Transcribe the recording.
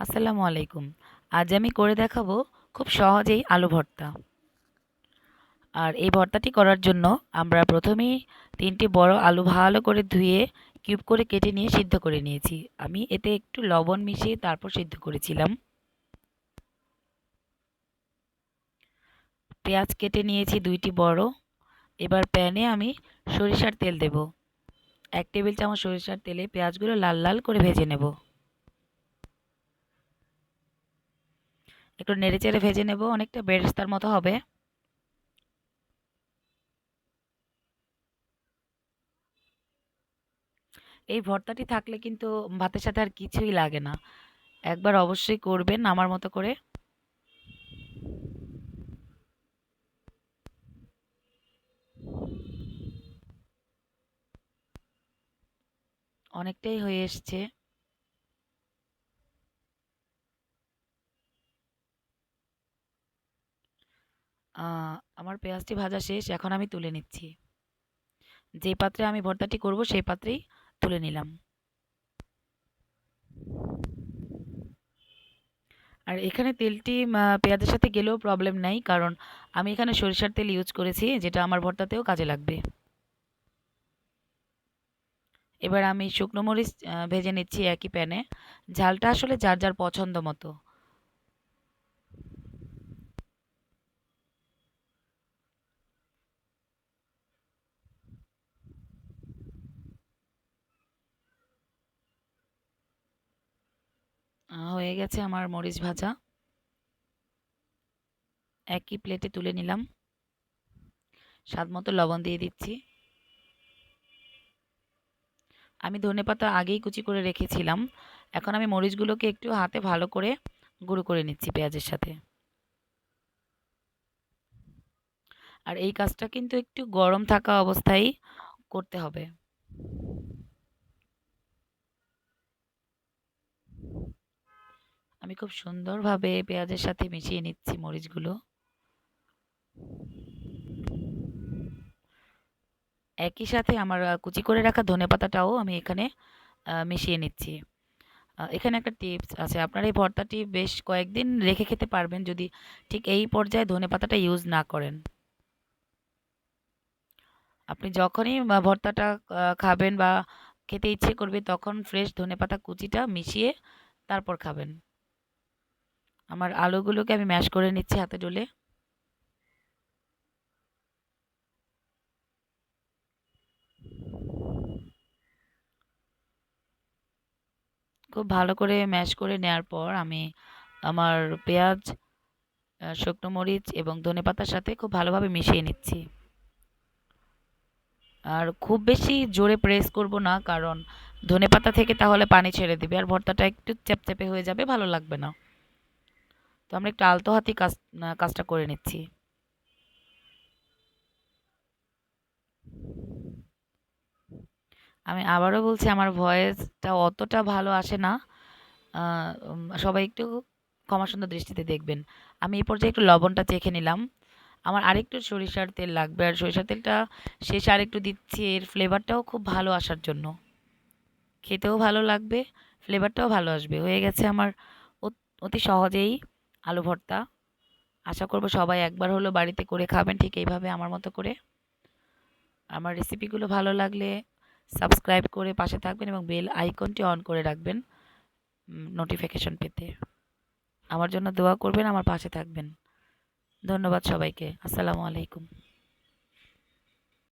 আসসালামু আলাইকুম। আজ আমি করে দেখাবো খুব সহজেই আলু ভর্তা। আর এই ভর্তাটি করার জন্য আমরা প্রথমেই ৩টি বড় আলু ভালো করে ধুয়ে কিউব করে কেটে নিয়ে সিদ্ধ করে নিয়েছি। আমি এতে একটু লবণ মিশিয়ে তারপর সিদ্ধ করেছিলাম। পেঁয়াজ কেটে নিয়েছি ২টি বড়। এবার প্যানে আমি সরিষার তেল দেব। ১ টেবিল চামচ সরিষার তেলে পেঁয়াজগুলো লাল লাল করে ভেজে নেব। একটু নেড়েচেড়ে ভেজে নেব, অনেকটা বেরেস্তার মতো হবে। এই ভর্তাটি থাকলে কিন্তু ভাতের সাথে আর কিছুই লাগে না। একবার অবশ্যই করবেন আমার মতো করে। অনেকটাই হয়ে এসছে। আ আমার পেঁয়াজটি ভাজা শেষ। এখন আমি তুলে নিচ্ছি। যে পাত্রে আমি ভর্তাটি করব সেই পাত্রেই তুলে নিলাম। আর এখানে তেলটি পেঁয়াজের সাথে গেলেও প্রবলেম নাই। কারণ আমি এখানে সরিষার তেল ইউজ করেছি, যেটা আমার ভর্তাতেও কাজে লাগবে। এবার আমি শুকনো মরিচ ভেজে নিচ্ছি একই প্যানে। ঝালটা আসলে যার যার পছন্দ মতো। হয়ে গেছে আমার মরিচ ভাজা। একই প্লেটে তুলে নিলাম। স্বাদমতো লবণ দিয়ে দিচ্ছি। আমি ধনেপাতা আগেই কুচি করে রেখেছিলাম। এখন আমি মরিচগুলোকে একটু হাতে ভালো করে গুঁড়ো করে নিচ্ছি পেঁয়াজের সাথে। আর এই কাজটা কিন্তু একটু গরম থাকা অবস্থায় করতে হবে। আমি খুব সুন্দরভাবে পেঁয়াজের সাথে মিশিয়ে নিচ্ছি মরিচগুলো। একই সাথে আমার কুচি করে রাখা ধনেপাতাটাও আমি এখানে মিশিয়ে নিচ্ছি। এখানে একটা টিপস আছে। আপনারা এই ভর্তাটি বেশ কয়েকদিন রেখে খেতে পারবেন যদি ঠিক এই পর্যায়ে ধনেপাতাটা ইউজ না করেন। আপনি যখনই ভর্তাটা খাবেন বা খেতে ইচ্ছে করবে তখন ফ্রেশ ধনেপাতা কুচিটা মিশিয়ে তারপর খাবেন। আমার আলুগুলোকে আমি ম্যাশ করে নিচ্ছি হাতে ডলে। খুব ভালো করে ম্যাশ করে নেওয়ার পর আমি আমার পেঁয়াজ, শুকনো মরিচ এবং ধনেপাতার সাথে খুব ভালোভাবে মিশিয়ে নিচ্ছি। আর খুব বেশি জোরে প্রেস করব না, কারণ ধনেপাতা থেকে তাহলে পানি ছেড়ে দিবে আর ভর্তাটা একটু চ্যাপচ্যাপে হয়ে যাবে, ভালো লাগবে না। তো আমরা একটু আলতো হাতেই কাজটা করে নিচ্ছি। আমি আবারও বলছি, আমার ভয়েসটা অতটা ভালো আসে না। সবাই একটু ক্ষমা সুন্দর দৃষ্টিতে দেখবেন। আমি এই পর্যায়ে একটু লবণটা চেখে নিলাম। আমার আরেকটু সরিষার তেল লাগবে, আর সরিষার তেলটা শেষে আরেকটু দিচ্ছি এর ফ্লেভারটাও খুব ভালো আসার জন্য। খেতেও ভালো লাগবে, ফ্লেভারটাও ভালো আসবে। হয়ে গেছে আমার অতি সহজেই আলু ভর্তা। আশা করব সবাই একবার হলেও বাড়িতে করে খাবেন ঠিক এইভাবে আমার মতো করে। আমার রেসিপিগুলো ভালো লাগলে সাবস্ক্রাইব করে পাশে থাকবেন এবং বেল আইকনটি অন করে রাখবেন নোটিফিকেশন পেতে। আমার জন্য দোয়া করবেন, আমার পাশে থাকবেন। ধন্যবাদ সবাইকে। আসসালামু আলাইকুম।